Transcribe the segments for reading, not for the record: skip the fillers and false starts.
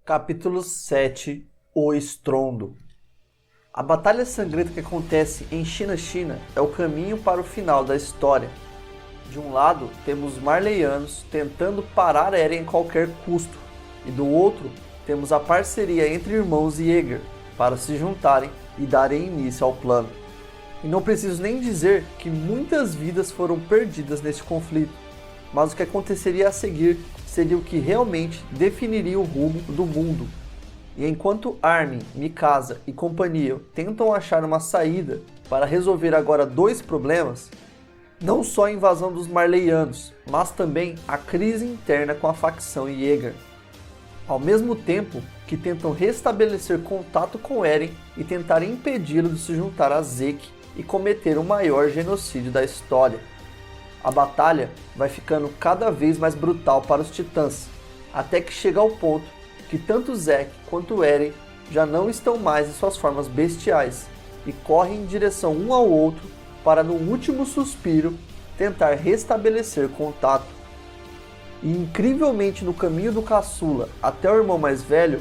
Capítulo 7 O Estrondo. A batalha sangrenta que acontece em Shiganshina é o caminho para o final da história. De um lado, temos os Marleyanos tentando parar Eren a qualquer custo, e do outro, temos a parceria entre irmãos Yeager para se juntarem e darem início ao plano. E não preciso nem dizer que muitas vidas foram perdidas neste conflito, mas o que aconteceria a seguir seria o que realmente definiria o rumo do mundo. E enquanto Armin, Mikasa e companhia tentam achar uma saída para resolver agora dois problemas, não só a invasão dos Marleyanos, mas também a crise interna com a facção Yeager. Ao mesmo tempo que tentam restabelecer contato com Eren e tentar impedi-lo de se juntar a Zeke e cometer o maior genocídio da história. A batalha vai ficando cada vez mais brutal para os Titãs, até que chega ao ponto que tanto Zeke quanto Eren já não estão mais em suas formas bestiais e correm em direção um ao outro para, no último suspiro, tentar restabelecer contato. E incrivelmente no caminho do caçula até o irmão mais velho,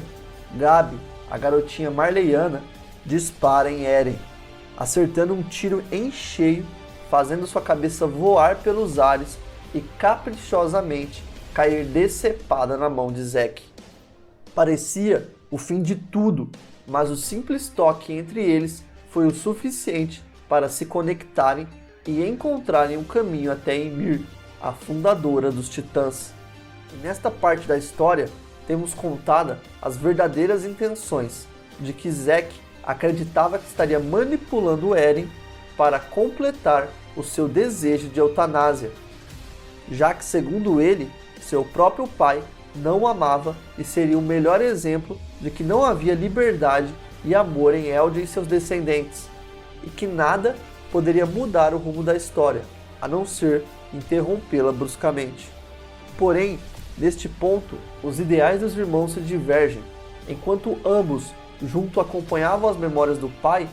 Gabi, a garotinha marleyana, dispara em Eren, acertando um tiro em cheio, fazendo sua cabeça voar pelos ares e caprichosamente cair decepada na mão de Zeke. Parecia o fim de tudo, mas o simples toque entre eles foi o suficiente para se conectarem e encontrarem um caminho até Ymir, a fundadora dos Titãs. E nesta parte da história, temos contada as verdadeiras intenções de que Zeke acreditava que estaria manipulando Eren para completar o seu desejo de eutanásia, já que, segundo ele, seu próprio pai não o amava e seria o melhor exemplo de que não havia liberdade e amor em Eldia e seus descendentes, e que nada poderia mudar o rumo da história, a não ser interrompê-la bruscamente. Porém, neste ponto, os ideais dos irmãos se divergem, enquanto ambos junto acompanhavam as memórias do pai,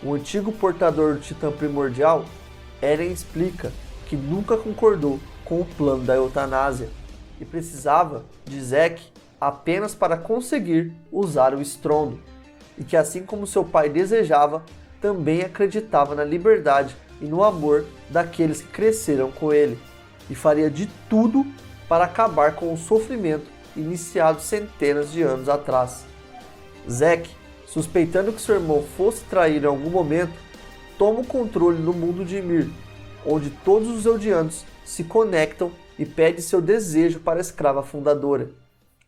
o antigo portador do Titã Primordial. Eren explica que nunca concordou com o plano da eutanásia e precisava de Zeke apenas para conseguir usar o estrondo, e que, assim como seu pai desejava, também acreditava na liberdade e no amor daqueles que cresceram com ele, e faria de tudo para acabar com o sofrimento iniciado centenas de anos atrás. Zeke, suspeitando que seu irmão fosse trair em algum momento, toma o controle do mundo de Ymir, onde todos os Eldianos se conectam e pede seu desejo para a escrava fundadora,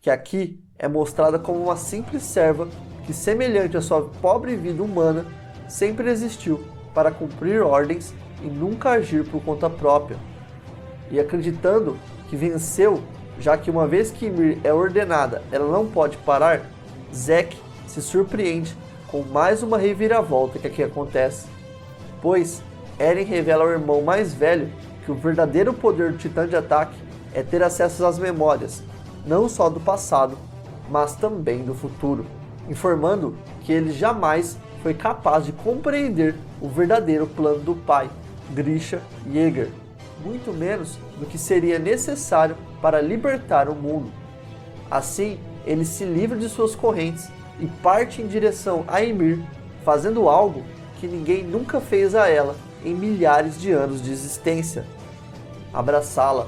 que aqui é mostrada como uma simples serva que, semelhante à sua pobre vida humana, sempre existiu para cumprir ordens e nunca agir por conta própria. E acreditando que venceu, já que uma vez que Ymir é ordenada, ela não pode parar, Zeke se surpreende com mais uma reviravolta que aqui acontece, pois Eren revela ao irmão mais velho que o verdadeiro poder do Titã de Ataque é ter acesso às memórias, não só do passado, mas também do futuro, informando que ele jamais foi capaz de compreender o verdadeiro plano do pai, Grisha Yeager, muito menos do que seria necessário para libertar o mundo. Assim, ele se livra de suas correntes e parte em direção a Ymir, fazendo algo que ninguém nunca fez a ela em milhares de anos de existência: abraçá-la,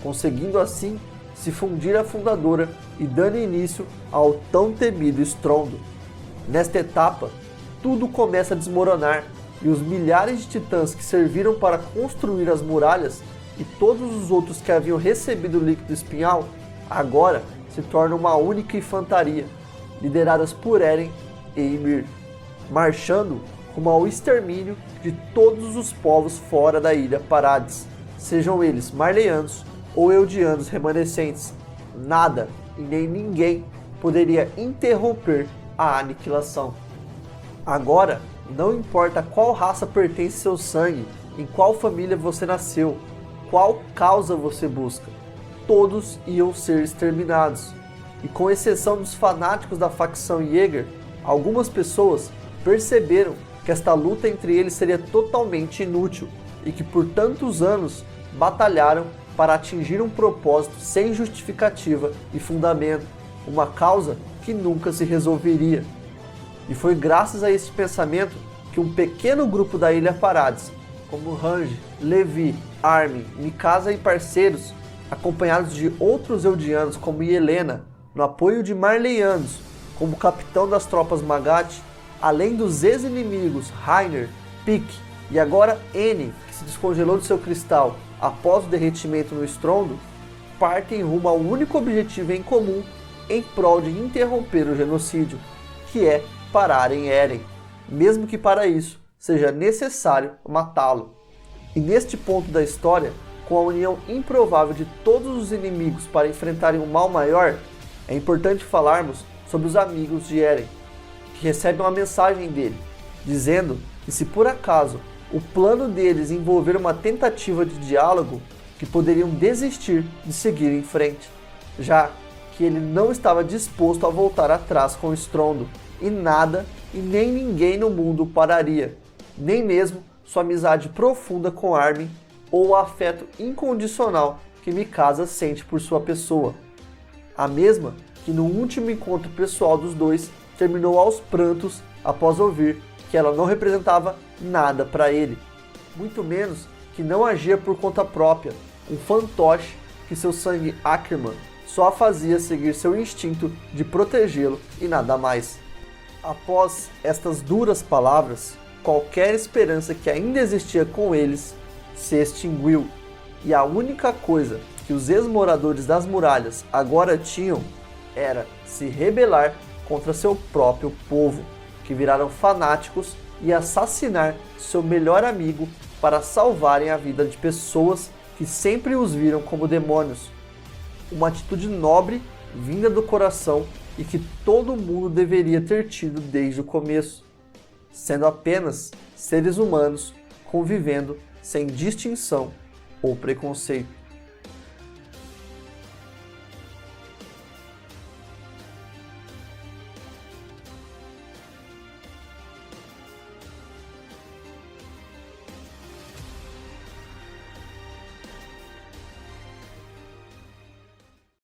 conseguindo assim se fundir à fundadora e dando início ao tão temido estrondo. Nesta etapa, tudo começa a desmoronar e os milhares de titãs que serviram para construir as muralhas e todos os outros que haviam recebido o líquido espinhal agora se tornam uma única infantaria, lideradas por Eren e Ymir, marchando rumo ao extermínio de todos os povos fora da ilha Paradis, sejam eles Marleyanos ou Eldianos remanescentes. Nada e nem ninguém poderia interromper a aniquilação. Agora, não importa qual raça pertence seu sangue, em qual família você nasceu, qual causa você busca, todos iam ser exterminados. E com exceção dos fanáticos da facção Yeager, algumas pessoas perceberam que esta luta entre eles seria totalmente inútil e que por tantos anos batalharam para atingir um propósito sem justificativa e fundamento, uma causa que nunca se resolveria. E foi graças a esse pensamento que um pequeno grupo da Ilha Paradis, como Range, Levi, Armin, Mikasa e parceiros, acompanhados de outros Eldianos como Yelena, no apoio de Marleyanos, como capitão das tropas Magath, além dos ex-inimigos Reiner, Pieck e agora N, que se descongelou de seu cristal após o derretimento no estrondo, partem rumo ao único objetivo em comum em prol de interromper o genocídio, que é pararem Eren, mesmo que para isso seja necessário matá-lo. E neste ponto da história, com a união improvável de todos os inimigos para enfrentarem um mal maior, é importante falarmos sobre os amigos de Eren, que recebem uma mensagem dele, dizendo que se por acaso o plano deles envolver uma tentativa de diálogo, que poderiam desistir de seguir em frente, já que ele não estava disposto a voltar atrás com o estrondo, e nada e nem ninguém no mundo o pararia, nem mesmo sua amizade profunda com Armin ou o afeto incondicional que Mikasa sente por sua pessoa. A mesma que no último encontro pessoal dos dois terminou aos prantos após ouvir que ela não representava nada para ele, muito menos que não agia por conta própria, um fantoche que seu sangue Ackerman só a fazia seguir seu instinto de protegê-lo e nada mais. Após estas duras palavras, qualquer esperança que ainda existia com eles se extinguiu, e a única coisa que os ex-moradores das muralhas agora tinham era se rebelar contra seu próprio povo, que viraram fanáticos, e assassinar seu melhor amigo para salvarem a vida de pessoas que sempre os viram como demônios. Uma atitude nobre, vinda do coração, e que todo mundo deveria ter tido desde o começo, sendo apenas seres humanos convivendo sem distinção ou preconceito.